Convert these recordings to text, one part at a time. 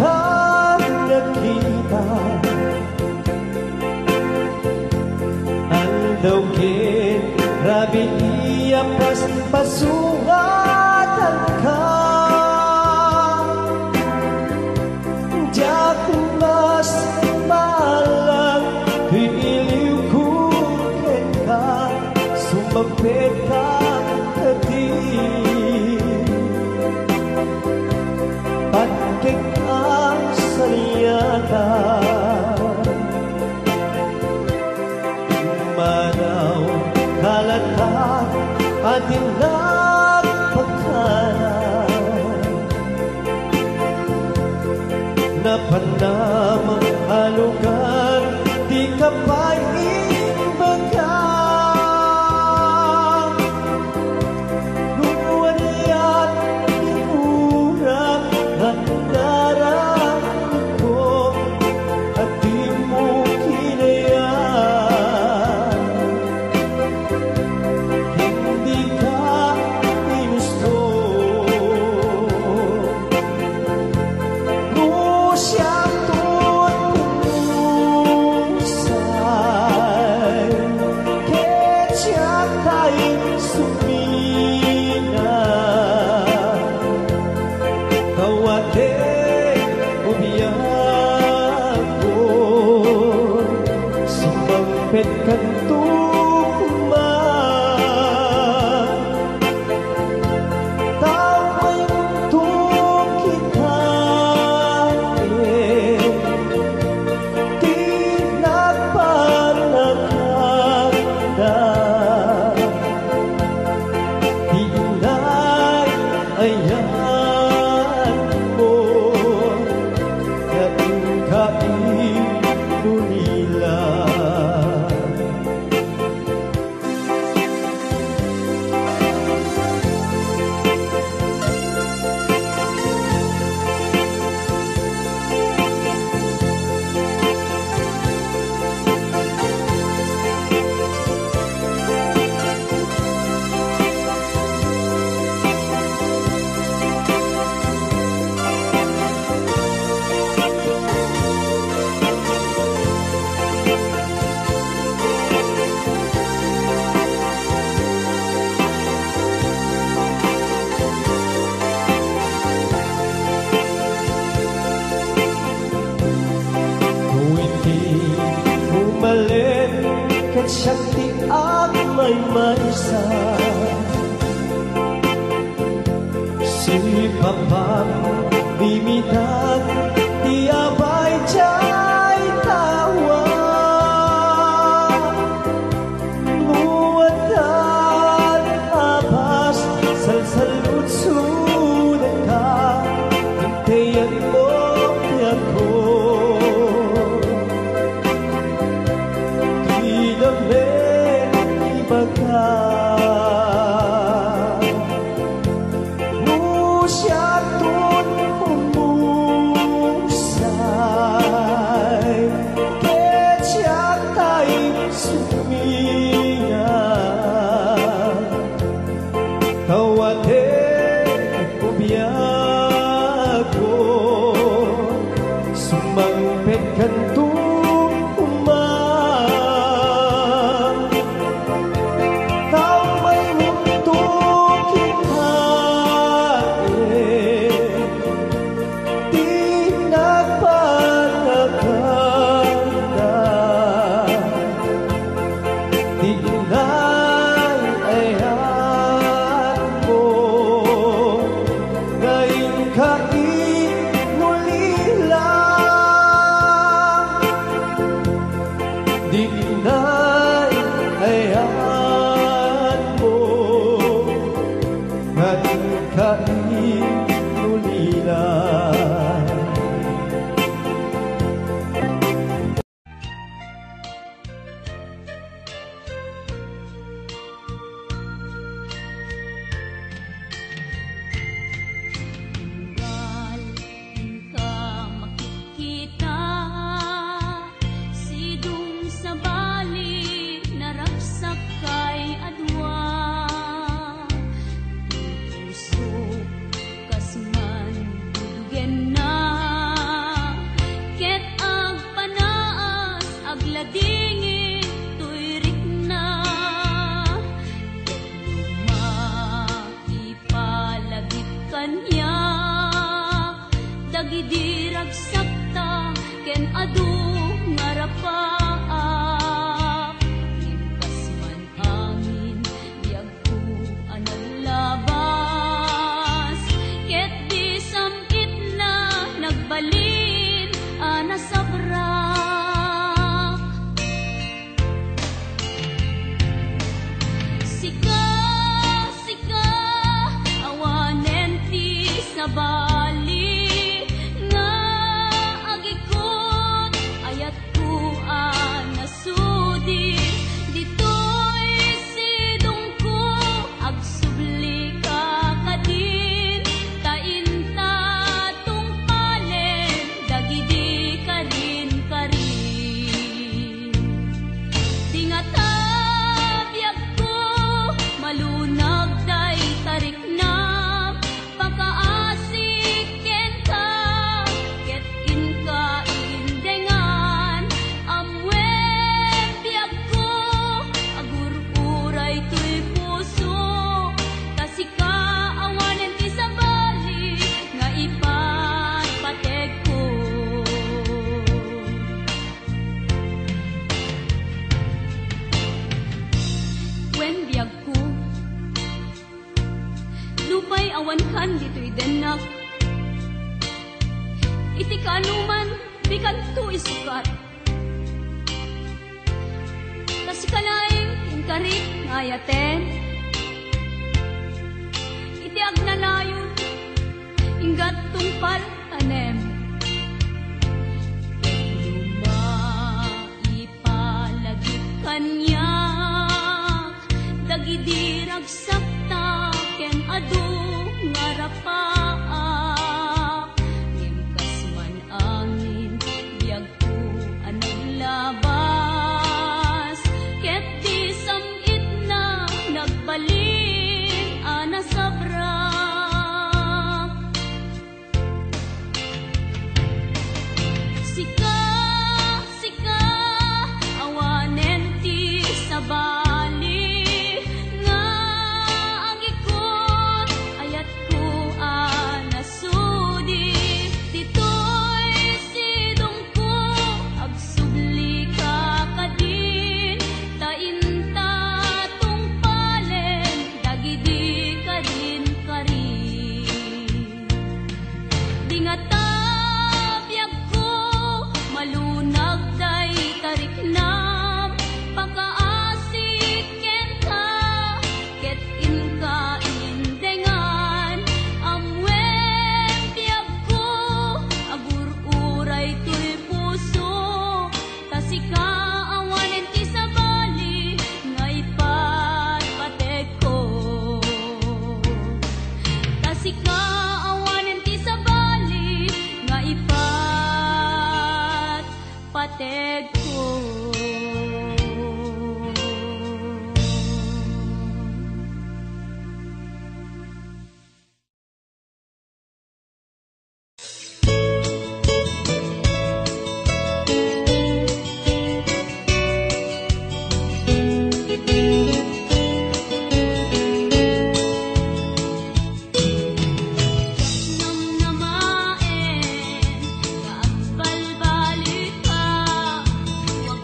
kang nakita. Andawin, rabi iyapas, pasungatan ka. Diyak mas malang, iliw ko ka, sumapit ka kadi. Pagkik ang sariyata, manaw kalatak ating nagpagkana. Napanamang halugan, di ka pa imbaga. Luwaliyat, imurak at darang ko, at di mo kinayaan. Hindi ka ginusto. Siyang tutusay, ketyak tayong sumina. Tawate, umiyak ko, sumampit kang tukuman. Taway mundo kita, ket syakti at may maisa. Si Papa bimitan, di abay jay tawa. Muwadan abas, salsalud sudan ka, hintayan mo ako. Musyatun humusay, ketyak tayong sumina. Tawate, ubiyak ko, sumampit kang tukuman. ragsakta ken adu ngarapaak lintas man amin biag ko analabas ket di samit na nagbalin anasabrak sika sika awanen ti sabali nga agikot ayat ko anasudi ditoy sidong ko agsubli ka kadin tainta tungpalen dagidi karin karin tingata biag ko malunag day tarik na pakaasik ken ka ket inka indengan amwen biag ko agur-uray to'y puso kasika awanen ti sabali nga ipatpateg ko wen biag ko lupay awan kan dito'y denak iti kanuman bikan to isukat kasi kalaing inkarik ngayaten iti agnanayon inggat tungpal tanem ipalagit kanyak dagidi ragsakta ken adu ngarapaak ngimkas man angin biag ko anaglabas ket di samit na nagbalin anasabrak sika sika awanen ti sabali nga agikot ayat ko anasudi ditoy sidong ko agsubli ka kadin tainta tungpalen dagidi kadin karin dingata biag ko malunag day tarik nam pakaasik ken ka ket inka indengan amwen biag ko agur-uray to'y puso kasika awanen ti sabali nga ipatpateg ko kasika awanen ti sabali nga ipatpateg ko namaen nga agbalbalik ka wag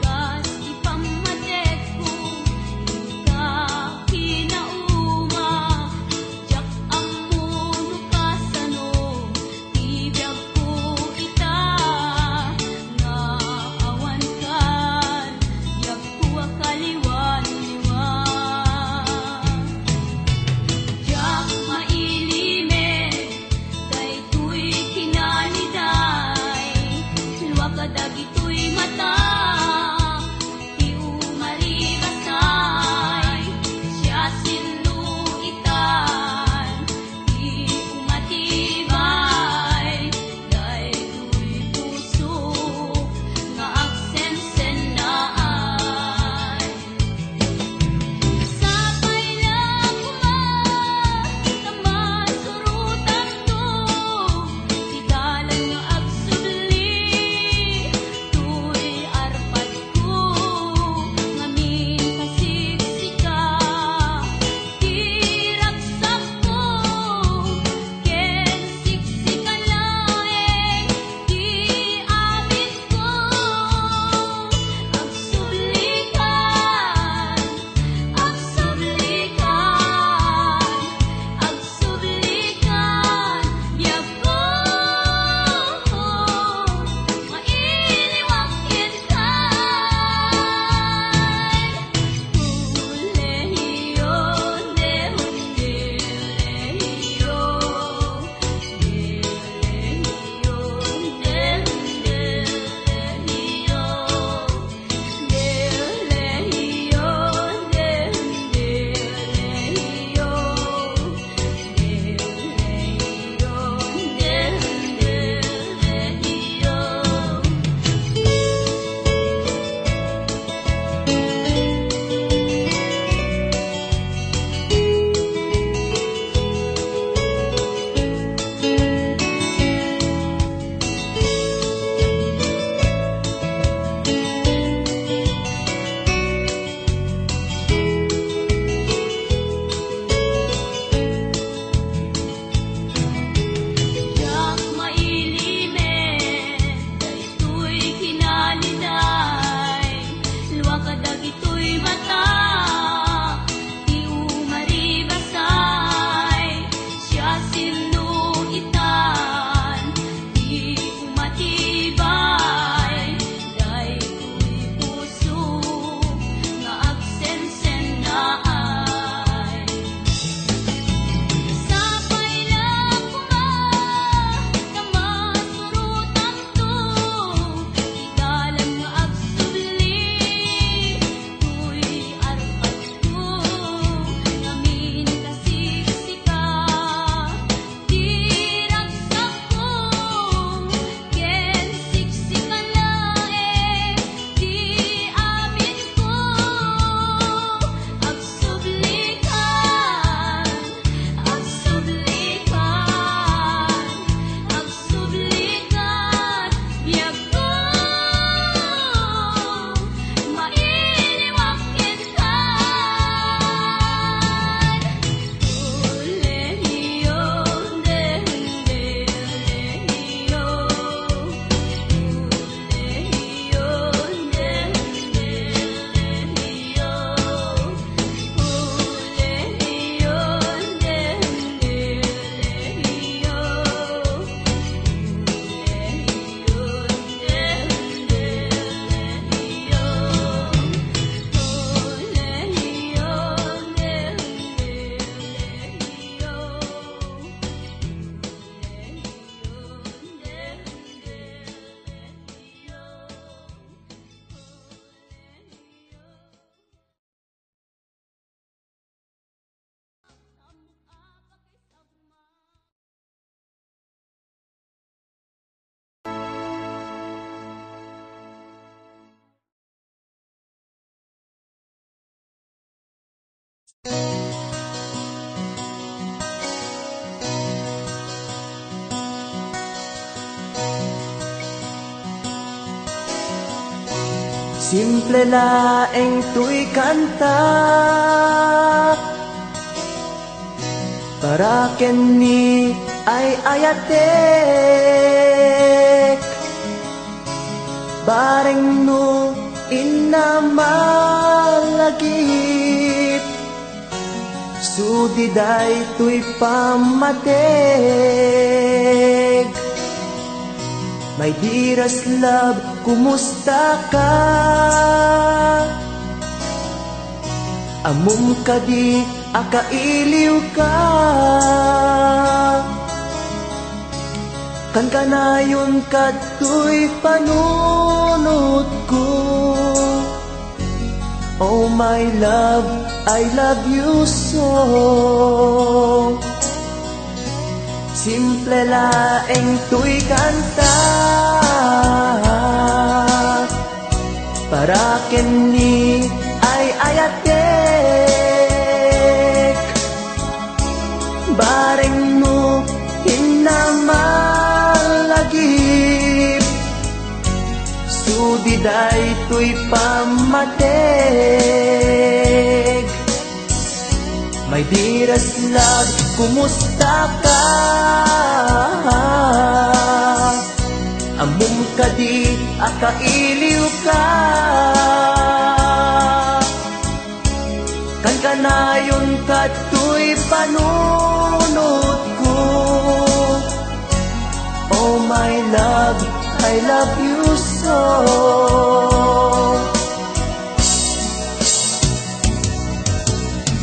Simple laeng tuy kanta para ken ni ay ayatek bareng no inamalagip sudiday tuy pamateg. My dearest love, kumusta ka? Amum ka di akailiw ka. Kan kanayon kato'y panunod ko. Oh my love, I love you so. Simple laeng tuy kanta para ken ni ay ayatek bareng no hinamalagip sudiday tuy pamateg. My dearest love, kumusta ka? Amum ka di akailiw ka. Kan kanayon kato'y panunod ko. Oh my love, I love you so.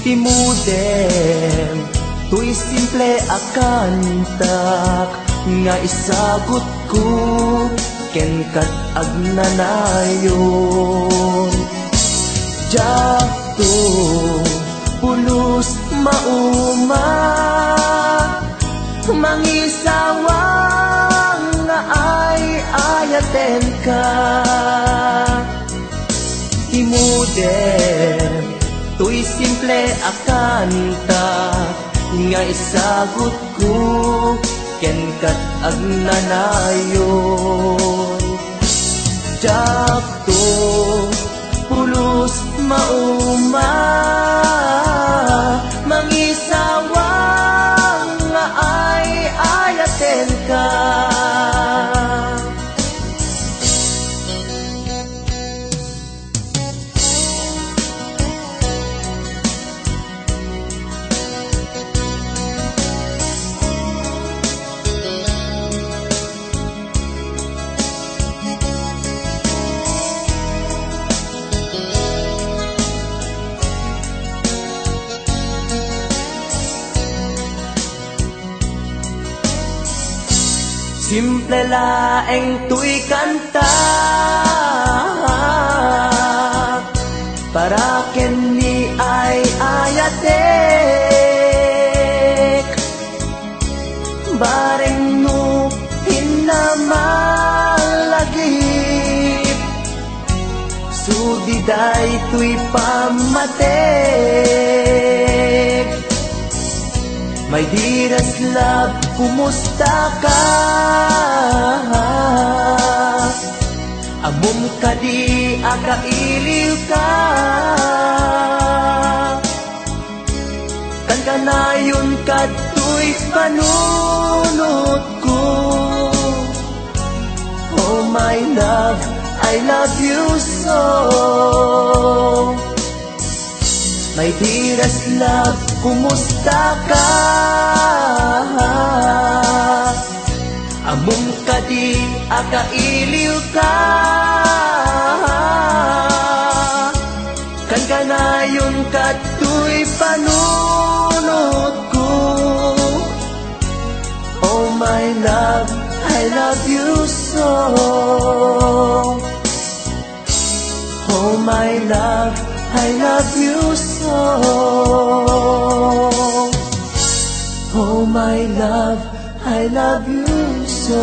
Timudem, tuy simple akantak nga isagot ko ken kat agnanayon. Jakto pulos mauma mangisawang nga ay ayaten ka. Timudem, tuy simple akanta nga isagot ko ken kat agnanayon. Jakto pulos mauma mangisawang nga ay ayaten ka. Simple laeng tuy kanta para ken ni ay ayatek bareng no hinamalagip sudiday tuy pamateg. My dearest love, kumusta ka? Amum ka di akailiw ka. Kan kanayon kato'y panunod ko. Oh my love, I love you so. My dearest love, kumusta ka? Amum ka di akailiw ka. Kan kanayon kato'y panunod ko. Oh my love, I love you so. Oh my love, I love you so. Oh my love, I love you so.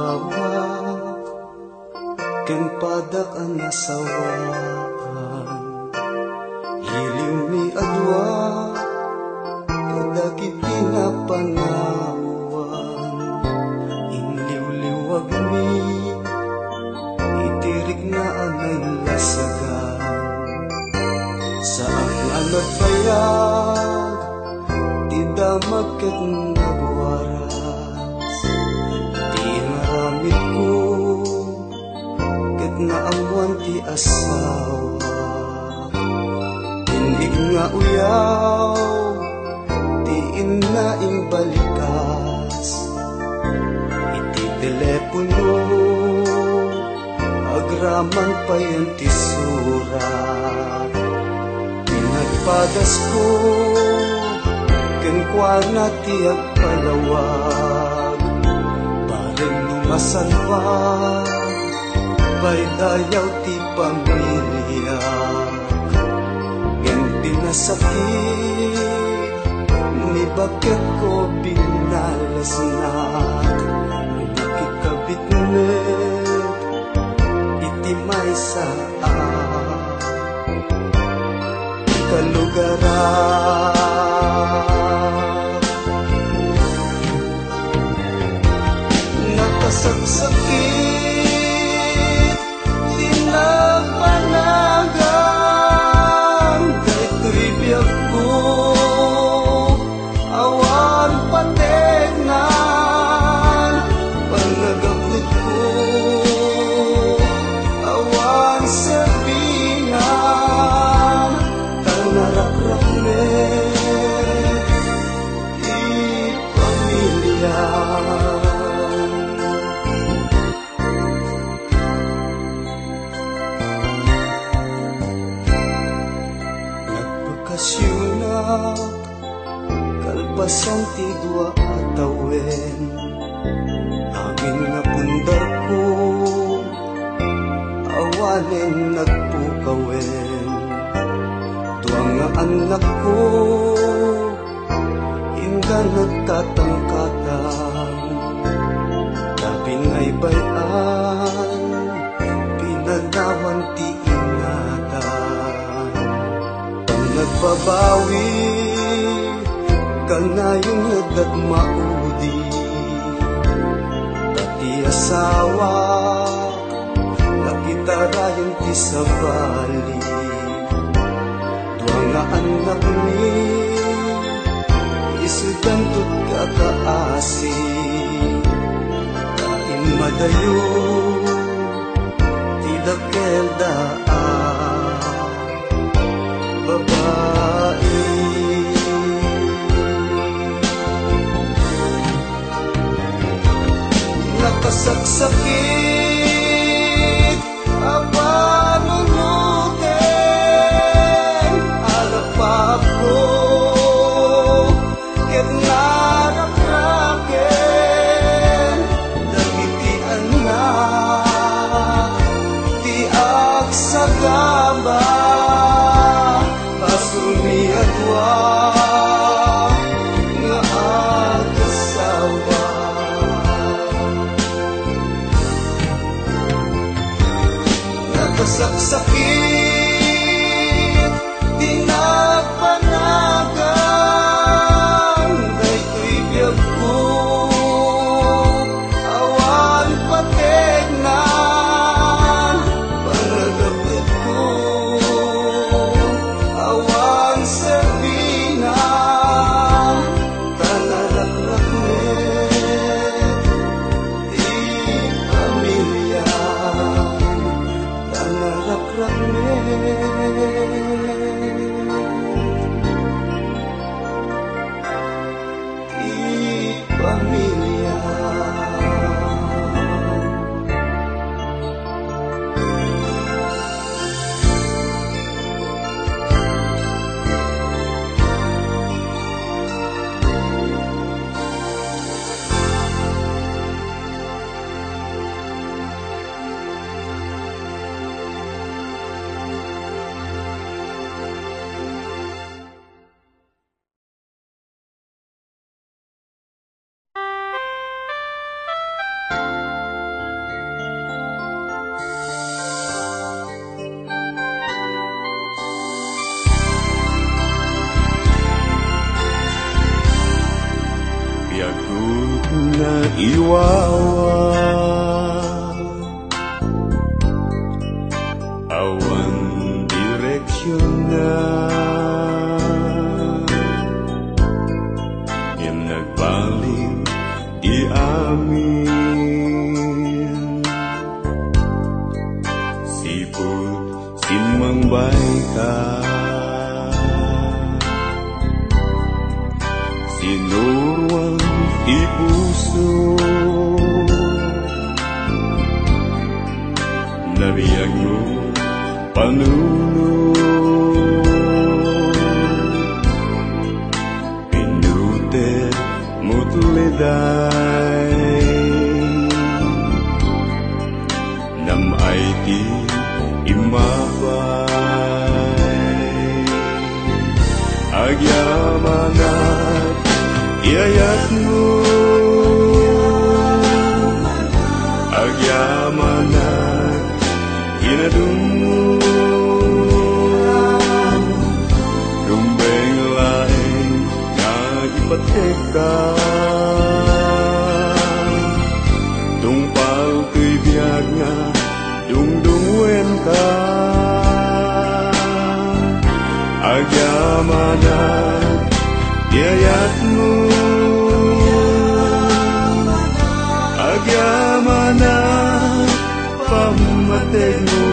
awa ken padak ang nasawaan hiliw mi adwa kadagit pinapangawan inliw-liwag mi itirik na anay lasagan sa ang nagpayag di damag ket nagwaras di naramit ko ket naamuan ti asawa tinig nga uyaw ti inaing balikas iti telepono agraman pa yan ti surat pinagpadas ko kenkwana ti agpalawag bareng numasalwag bay dayaw ti pamilya gen pinasakit ni bakit ko binalas na bukit kabitnet iti may saan kalugaran nakasagsakit tinapanagan daytoy biyag ko awan pategnan panagabot ko awan sabinan tanarakrap me di pamilya nagpakasyunak kalpasan ti dua atawen amin nga pundar ko awanen nagpukawen tuwang nga anak ko inda nagtatangkatang labing ay bayan pinanawan ti ingatan pang nagbabawi kanayong nagdagmaudi dati asawa nakitarayan ti sabali duwang nga anak ni isudan tut kakaasi kain madayo ti dakel daan babae nakasagsakit apanunutin alapap ko ket narakraken dagiti anak ti agsagaba pasumi adwa nga agasawa nakasagsakit tinapanagan daytoy biyag ko awan pategnan panagabot ko awan sabinan tanarakrapnet di pamilya tanarakrapnet na iwawa. Awan direksyon na yang nagbalik di amin. Siput simang baika, sinurwang di puso, nabiyag mo panunod, pinuter mo tuliday, namay di imabay, agyamanat iayat mo, agyamanat inadung mo, rumbeng laing nga ipateka, tungpal ko'y biyag nga dungdungwen ka, agyamanat iayat mo, agyamanat pamatay mo,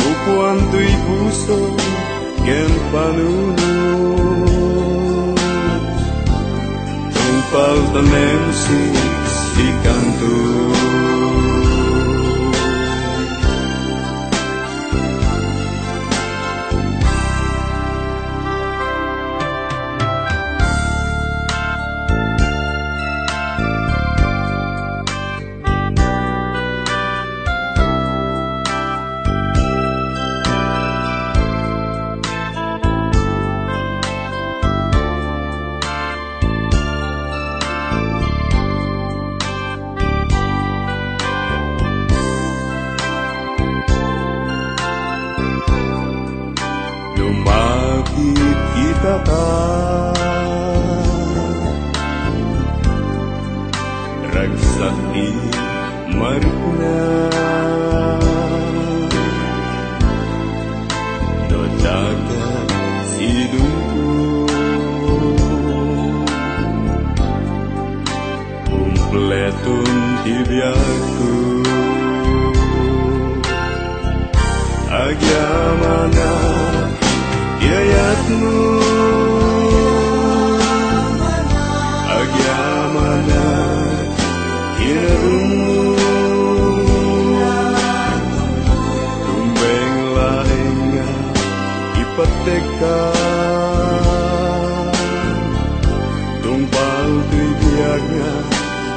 upuan to'y puso ken panunod, tungpal tanem si kanto. Lumapit kita ka, ragsak di maruna, dodagat sidungko, kumpletong tibiyagko, agyamanat iayat mo, agyamanat inarung mo, rumbeng laing nga ipateka, tungpal to'y biyag nga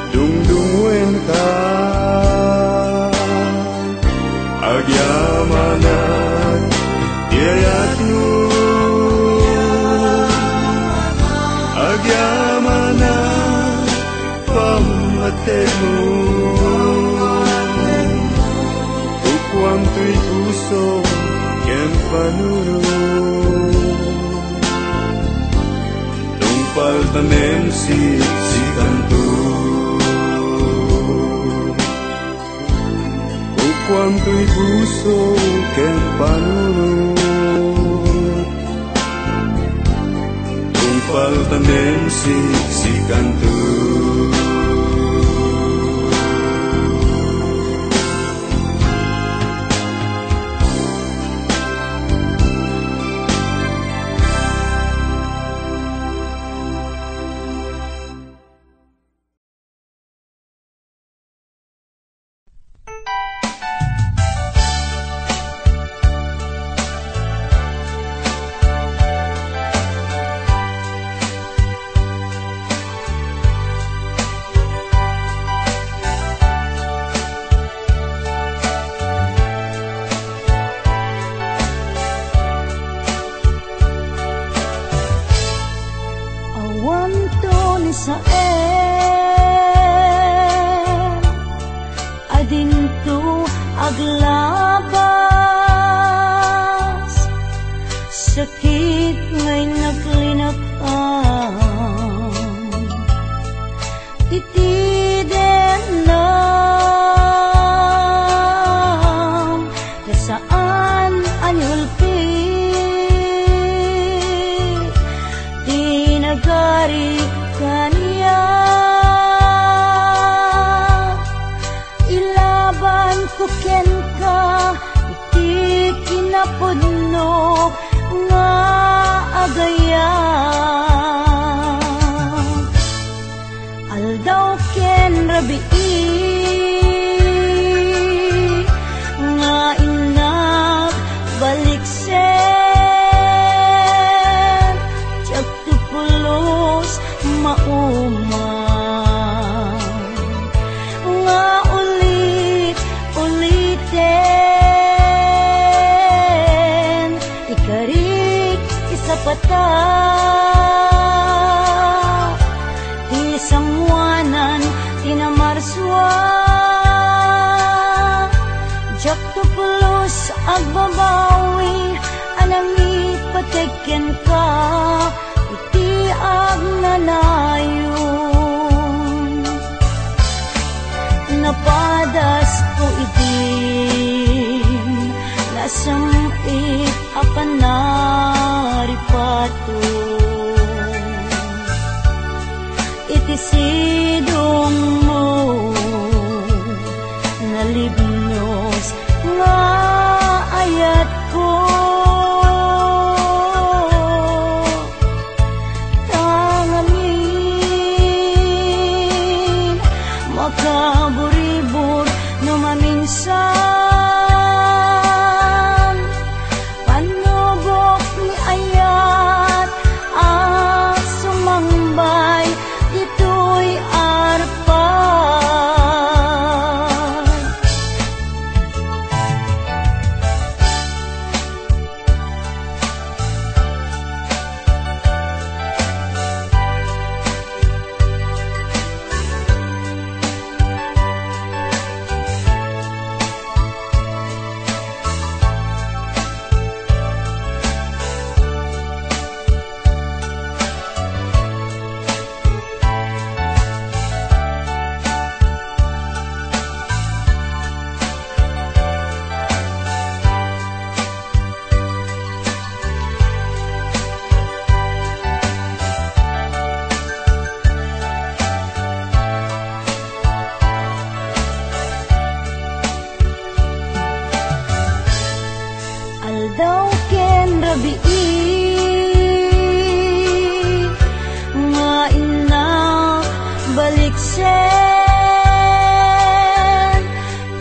dungdungwen ka, agyamanat iayat mo, agyamanat pamatay mo, upuan to'y puso ken panunod, tungpal tanem si kanto, upuan to'y puso ken panunod, tungpal tanem si kanto. pudno nga agaya. Aldaw ken rabii nga inak baliksen tiyak tupulos mauma nga ulit-uliten ikarik isapata di sangwanan tinamarswa jak tupulos agbabawi anangit pateken ka iti agnanayon napadas ko itin nasamit apan naripato iti sidong mo nalibnos nga ayat ko tangamin makaburibur no maminsan panubok ni ayat ang sumambay ito'y arpan. Aldaw ken rabii nga inak baliksen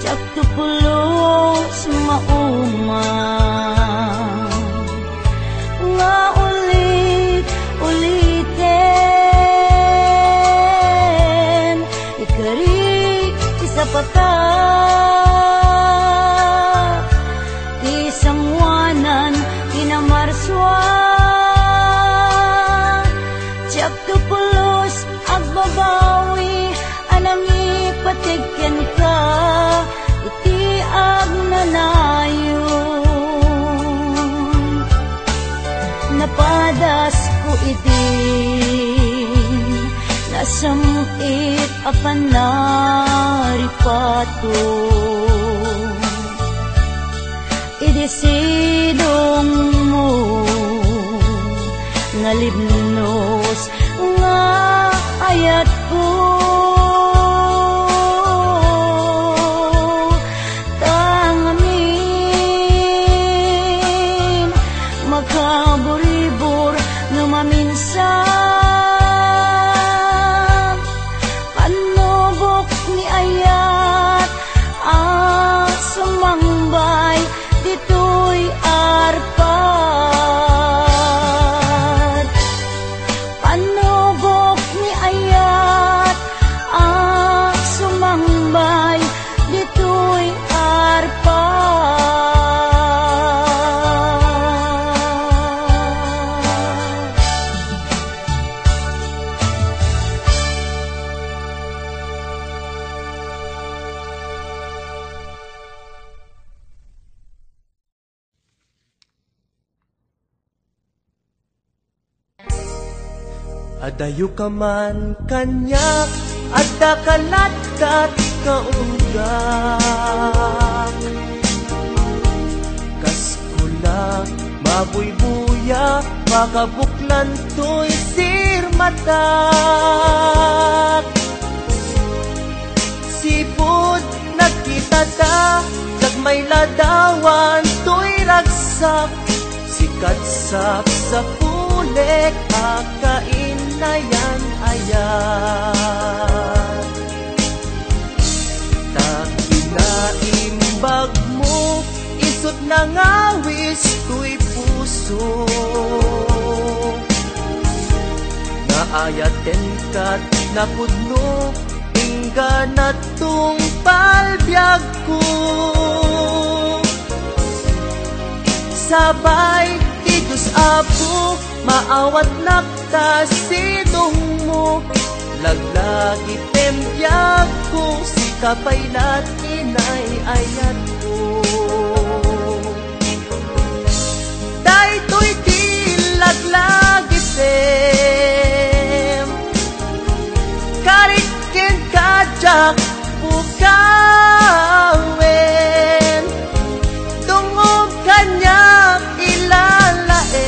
tiyak tupulos mauma nga ulit-uliten ikarik isapata ti sangwanan tinamarswa tiyak tupulos agbabawi anangit pateken ka iti agnanayon napadas ko itin nasamit apan naripato idisidong mo nalibnos nga ayat ko tangamin makaburibur no maminsan panubok ni ayat ang sumangbay dito'y arpan panubok ni ayat ang sumangbay dito'y arpan. Adayo ka man kanya at dakalat kaunggak kaskula mabuybuya makabuklan to'y sirmatak sipod nakita ta kag may ladawan to'y ragsak ragsak, sikat sa pulik, akain na yan ayan. Takinaimbag mo, isot na ngawis ko'y puso. Naayaten ka't napudno, ingga na tung palbyag ko. Sabay, ti Diyos Apo, maawat nakta sidong mo. Laglagi tembyag ko, si kapaylat inay ayat ko. Daytoy di laglagi tem, karikin kajak bukawen, tungog kanya ilalaek,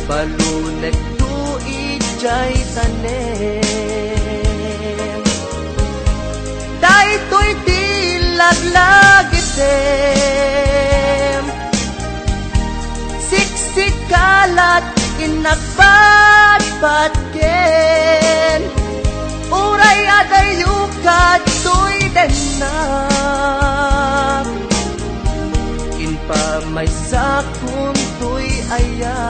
balunek tu ijay tanem. Daytoy di laglagi tem, siksikalat inagbatbatken, uray adayukat tuy denak, inpamay sakun tuy ayat.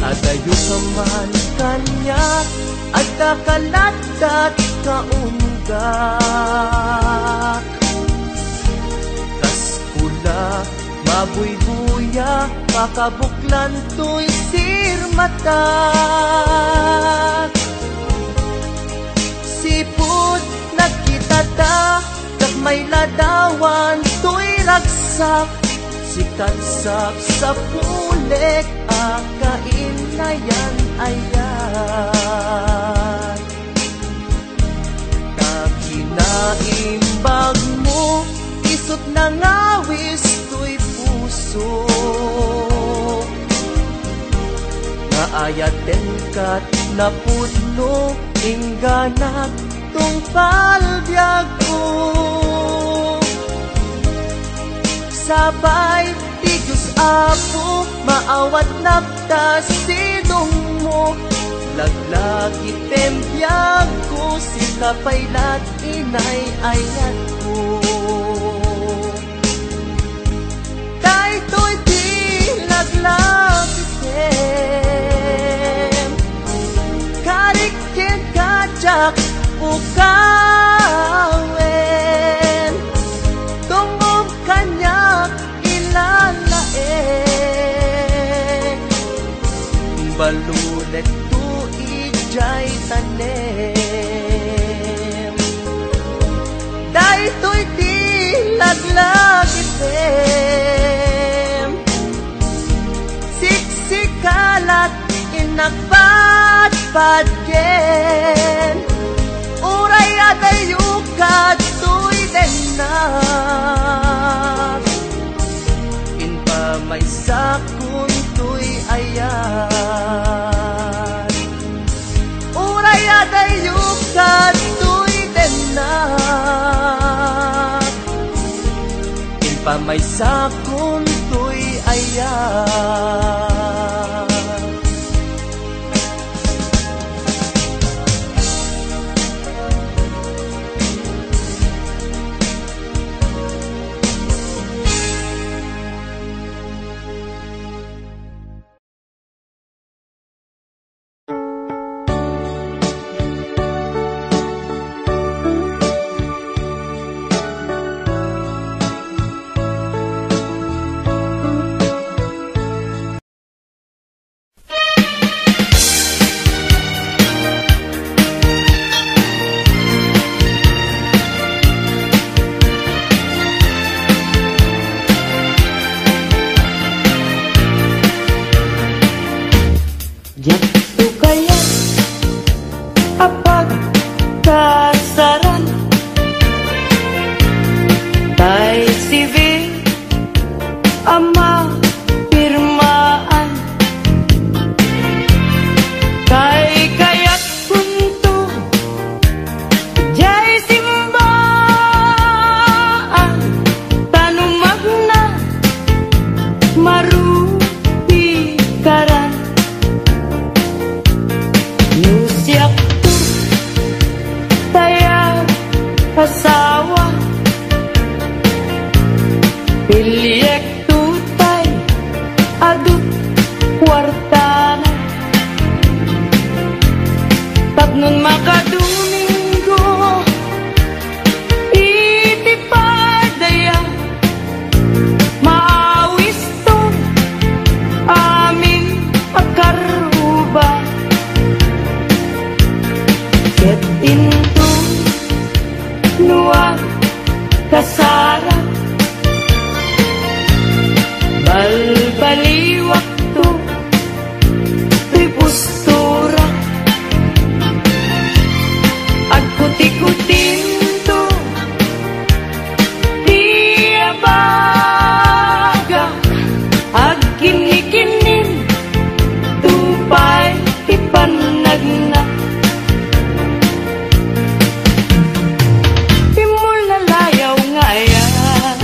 Adayo kaman kanya at kakalatat kaunggak, kaskula mabuybuya makabuklan to'y sirmatak. Sipud nagkitata kag may ladawan to'y ragsak, sikat sa pulik, akain na yan ayan. Takinaimbag mo, isot na ngawis to'y puso. Naayaten ka't napudno, ingganak tung palbyag ko. Sabay, ti Diyos Apo, maawat nakta sidong mo. Laglagi tembyag ko, si kapaylat inay ayat ko. Daytoy di laglagi tem, karikin kajak bukawen, tungog kanya ilalaek, balunek tu ijay tanem. Daytoy di laglagi tem, siksikalat inagbatbatken, uray adayukat tuy denak, inpamay sakun tuy ayat. Uray adayukat tuy denak, inpamay sakun tuy ayat. kasaran tay civil ama pirmaan kay kaya't punto jay simbaan tanumag na marupi karan nusyak to tayag asawa piliyek tutay adut kwartana tapnon makadomingo itipadaya maawis to aming pagkaruba ket into nuwag kasara balbaliwak to tuy postura at kuti-kutin to di abaga ag kinikinin tupay ipanagna imul na layaw nga yan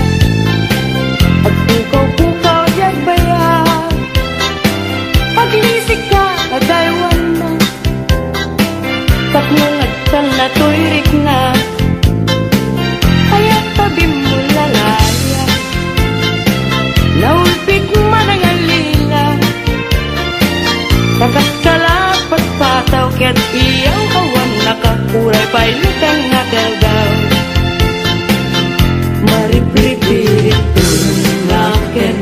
at pukaw-pukaw yan bayan paglisik ka agaywan na tapnong agtan na tuyrik na kaya't tabi mo lalaya naulpik man ang alila nakakalapat pataw kaya't iyaw kawan nakakuray pa'y lutang nakagaw maripripirit tunakin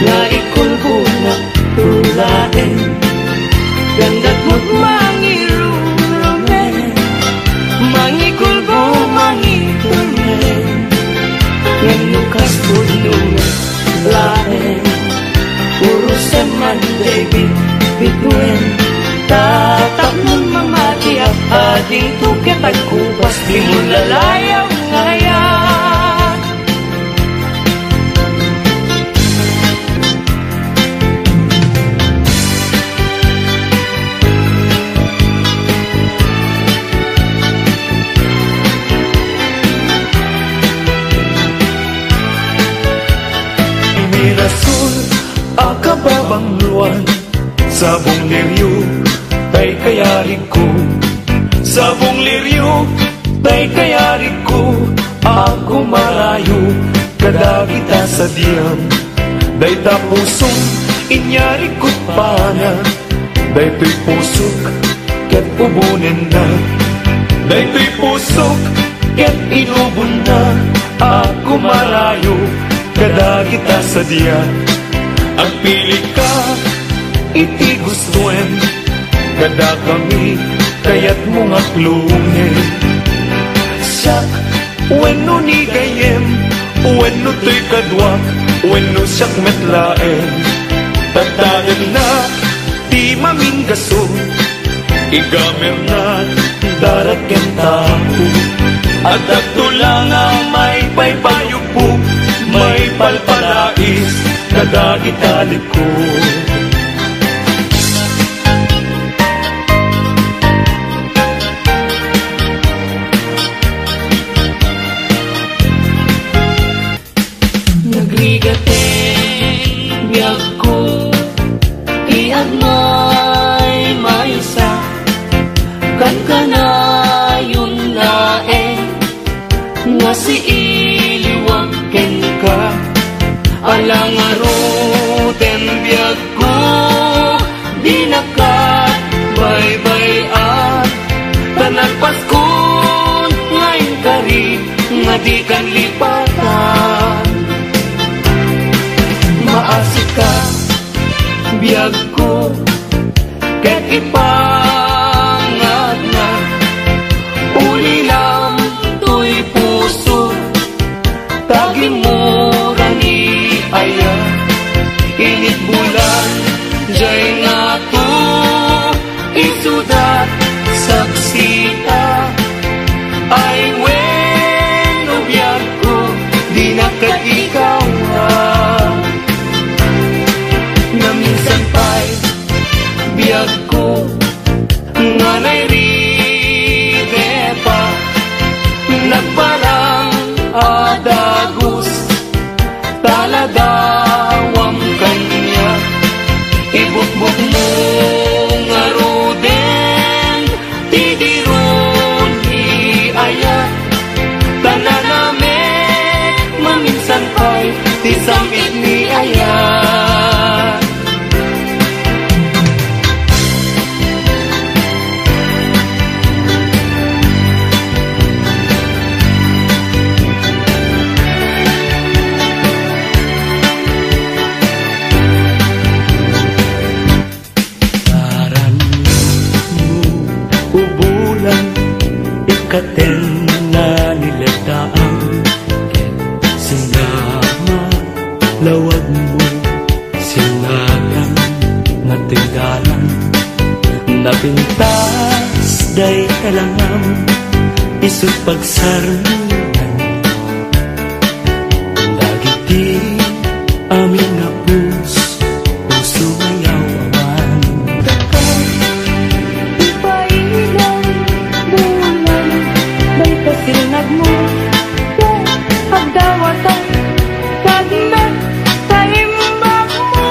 nga ikulkunak tulain gandad mo't mangirurumen mangikulbo mangitumen nganukas punong lain urusan man David bituin tatak nun mamati at ading tuket agkupas di mo lalayaw ngayon Mirasul akababang luan sabong liryo tay kayarig ko sabong liryo tay kayarig ko ako marayo kada kita sa diyam day tapusong inyari ko pana day to'y pusok ket ubunin na day to'y pusok ket inubon na ako marayo kada kita sa diyan ang pili ka iti gustuen kada kami kaya't mga klungin siyak wenno ni gayem wenno to'y kadwak wenno siyak metlaen tatagan na di maminggaso igamer na daraken tao at agtulang ang may paypayo po may palpalais kada italik ko nagrigateng biyag ko iag may maysa kan kanayon laeng nga si iliwag ken ka alang aroten biyag ko di nakabay-bayan tanagpaskon ngayon kari nga di kan lipatan maasik ka biyag ko ket ipangat na uli lang to'y puso tagi mo rani aya init bulan jay nga to isudat saksita katen na niladaan sinama lawag mo sinagang na tinggalan napintas day kalangam isut pagsarungan dagiti amin nga puso mayaw awan Dakay, ipailang bulan May kasinag mo Pagdawatan Pagmet Taimbag mo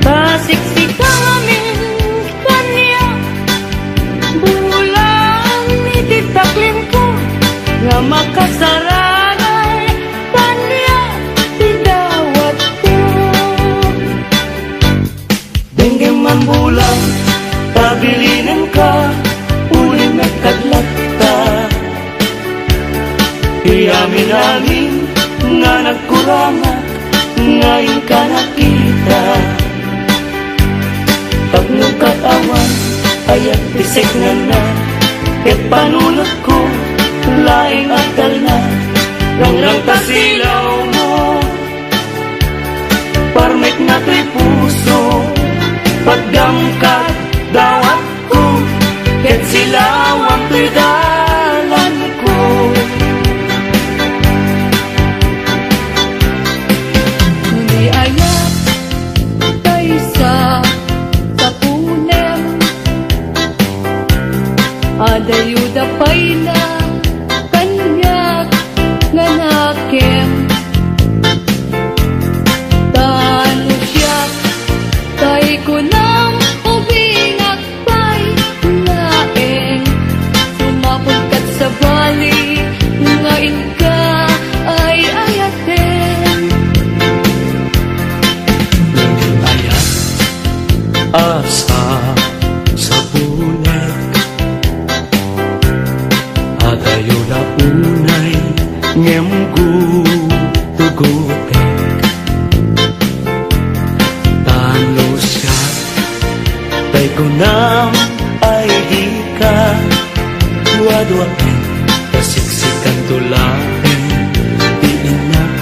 Pasiksik amin Kanya Bulan Ititaklin ko Nga makasaranay Kanya Tidawat ko Dengue man bulan tabilinan ka uling nagkadlat ka iyamin-amin nga nagkurangat ngayon ka nakita tapno katawan ayat bisik na ket panunot ko laing adal na rangrang kasilaw mo parmek na to'y puso pagdamkat dawat ko ket silawang to'y dalan ko Nuni ayat tayo sa punem Adayuda pa'y na kanyak nga nakem Tano siya tay ko nang ubingak pa'y laeng Sumapulkat sa bali ngayon ka ay ayaten ayat asa sa bunek adayo na unay ngemgu tugutek tano siya tay ko nam ay di ka duwa-duwain kasiksikan tulain iinak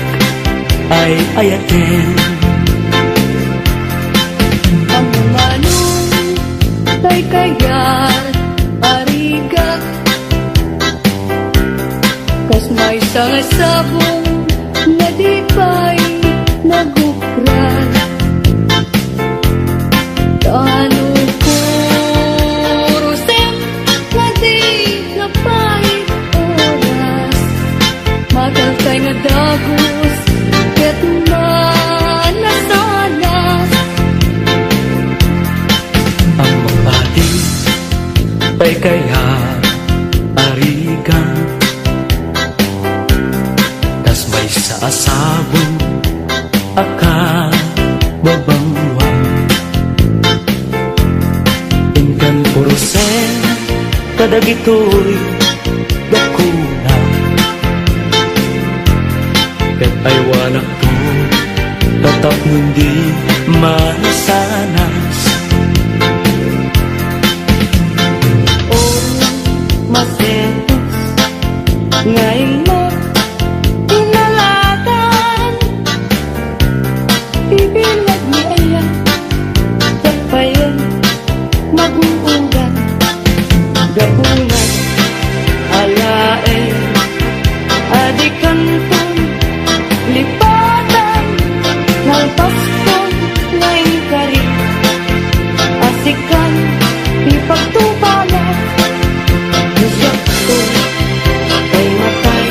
ay ayaten Ang manong tay kayat arigak Kas may sangasabong na di pa'y nagukran Tano kurusem na di na pa'y oras Magalkay nga dagos ket manasanas ang mapati pa'y kaya arigan tas may saasabong aka babangwang ingkan purusen kadagitoy dakuna ket ay wanak to tatap nundi manasanas masentos ngayon mo inalatan ibilag ni ayan tapayan maguungan gabunan alaen adikantong lipatan ng paskon ngayon kari asikan ipagtubala Nisyak ko ay matay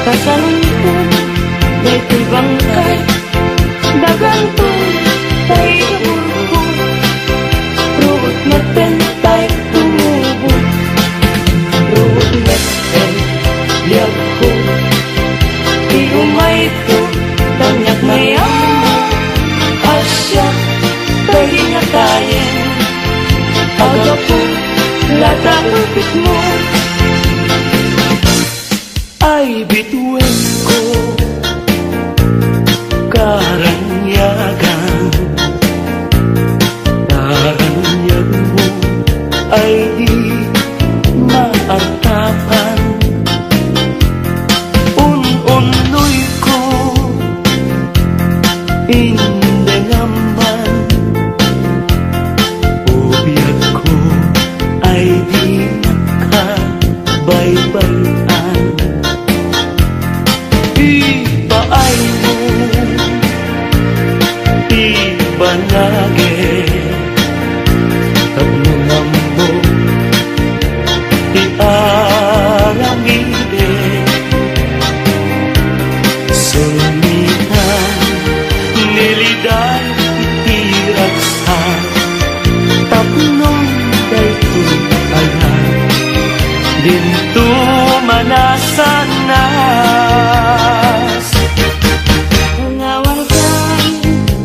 kasalungkot day ko'y bangkay dagantong tay naburko ruot natin tay tumubot ruot natin liyag ko di umay ko tanyak mayam asya tay natayin aga po lata upit mo ay bituin ko karanyagan karangyag mo ay di martapan un-unoy ko hindi naman ubiyag ko ay di nakabaybayan ipaay mo ibanage tapnungambo iaramide sumihan niliday itiragsan tapnong daytoy ayan dinto manasanas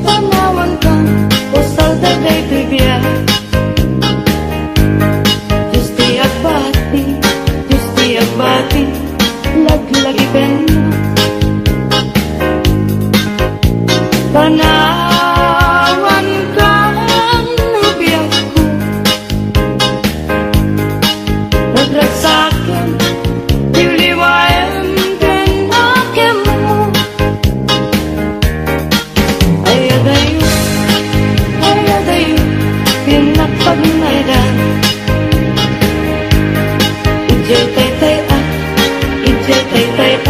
Panawan ka, postal da daytoy biyak. Justi agbati laglagi pena panawan kang biyak ko nagragsakan diliwayan pinakim mo ayadayo pinagpagnaydan ijay tay at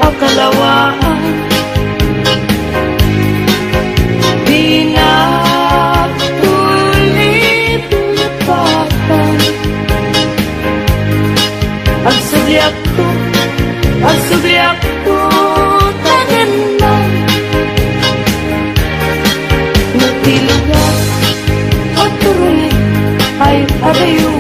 ang kalawaan pinagtulit-lipatan ang sudyak ko tanan na natilugas at turuli ay adayo